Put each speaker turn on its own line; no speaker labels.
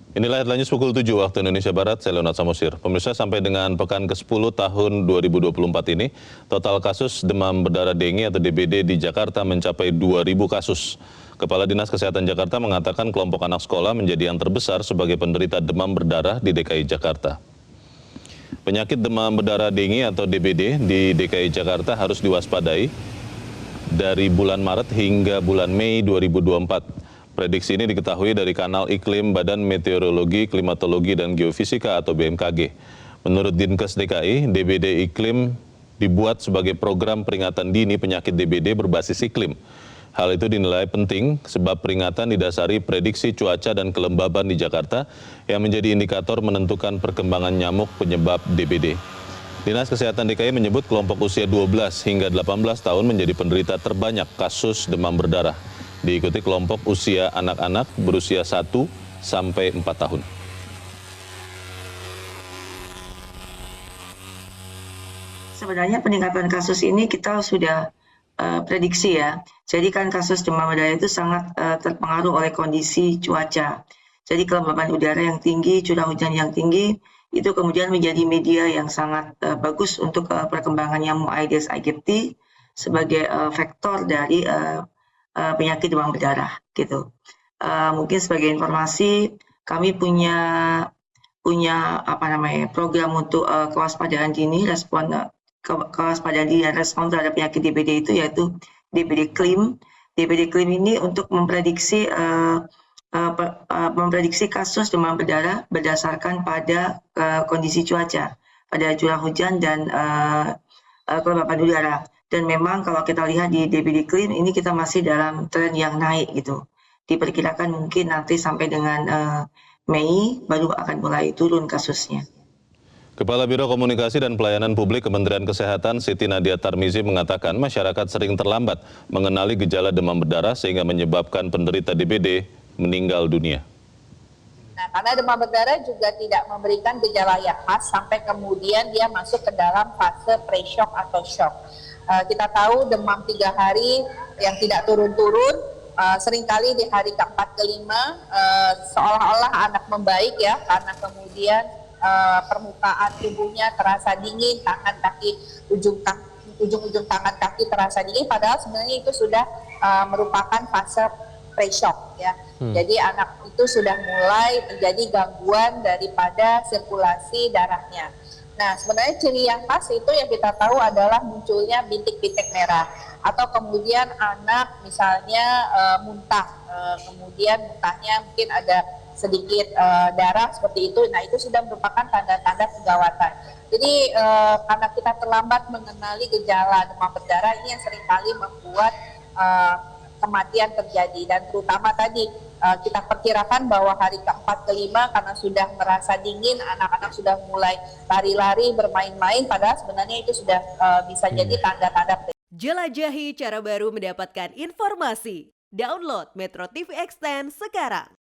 Inilah headline news pukul 7 waktu Indonesia Barat, saya Leonard Samosir. Pemirsa, sampai dengan pekan ke-10 tahun 2024 ini, total kasus demam berdarah dengue atau DBD di Jakarta mencapai 2.000 kasus. Kepala Dinas Kesehatan Jakarta mengatakan kelompok anak sekolah menjadi yang terbesar sebagai penderita demam berdarah di DKI Jakarta. Penyakit demam berdarah dengue atau DBD di DKI Jakarta harus diwaspadai dari bulan Maret hingga bulan Mei 2024. Prediksi ini diketahui dari kanal iklim Badan Meteorologi, Klimatologi, dan Geofisika atau BMKG. Menurut Dinkes DKI, DBD iklim dibuat sebagai program peringatan dini penyakit DBD berbasis iklim. Hal itu dinilai penting sebab peringatan didasari prediksi cuaca dan kelembaban di Jakarta yang menjadi indikator menentukan perkembangan nyamuk penyebab DBD. Dinas Kesehatan DKI menyebut kelompok usia 12 hingga 18 tahun menjadi penderita terbanyak kasus demam berdarah. Diikuti kelompok usia anak-anak berusia 1 sampai 4 tahun.
Sebenarnya peningkatan kasus ini kita sudah prediksi ya. Jadi kan kasus demam berdarah itu sangat terpengaruh oleh kondisi cuaca. Jadi kelembaban udara yang tinggi, curah hujan yang tinggi, itu kemudian menjadi media yang sangat bagus untuk perkembangan nyamuk Aedes aegypti sebagai vektor dari penyakit demam berdarah gitu. Mungkin sebagai informasi, kami punya program untuk kewaspadaan dini, kewaspadaan dini dan respon terhadap penyakit DBD itu yaitu DBD Klim. DBD Klim ini untuk memprediksi kasus demam berdarah berdasarkan pada kondisi cuaca, pada curah hujan dan kelembapan udara. Dan memang kalau kita lihat di DBD Klim ini kita masih dalam tren yang naik gitu. Diperkirakan mungkin nanti sampai dengan Mei baru akan mulai turun kasusnya.
Kepala Biro Komunikasi dan Pelayanan Publik Kementerian Kesehatan Siti Nadia Tarmizi mengatakan masyarakat sering terlambat mengenali gejala demam berdarah sehingga menyebabkan penderita DBD meninggal dunia.
Nah, karena demam berdarah juga tidak memberikan gejala yang khas sampai kemudian dia masuk ke dalam fase pre-shock atau shock. Kita tahu demam 3 hari yang tidak turun-turun, seringkali di hari keempat kelima seolah-olah anak membaik ya, karena kemudian permukaan tubuhnya terasa dingin, tangan kaki, ujung-ujung tangan kaki terasa dingin, padahal sebenarnya itu sudah merupakan fase pre-shock ya. Jadi anak itu sudah mulai terjadi gangguan daripada sirkulasi darahnya. Nah, sebenarnya ciri yang khas itu yang kita tahu adalah munculnya bintik-bintik merah, atau kemudian anak misalnya muntah, kemudian muntahnya mungkin ada sedikit darah seperti itu. Nah, itu sudah merupakan tanda-tanda kegawatan. Jadi karena kita terlambat mengenali gejala demam berdarah ini yang seringkali membuat kematian terjadi, dan terutama tadi kita perkirakan bahwa hari keempat kelima karena sudah merasa dingin, anak-anak sudah mulai lari-lari, bermain-main, padahal sebenarnya itu sudah bisa jadi tanda-tanda.
Jelajahi cara baru mendapatkan informasi. Download Metro TV Extend sekarang.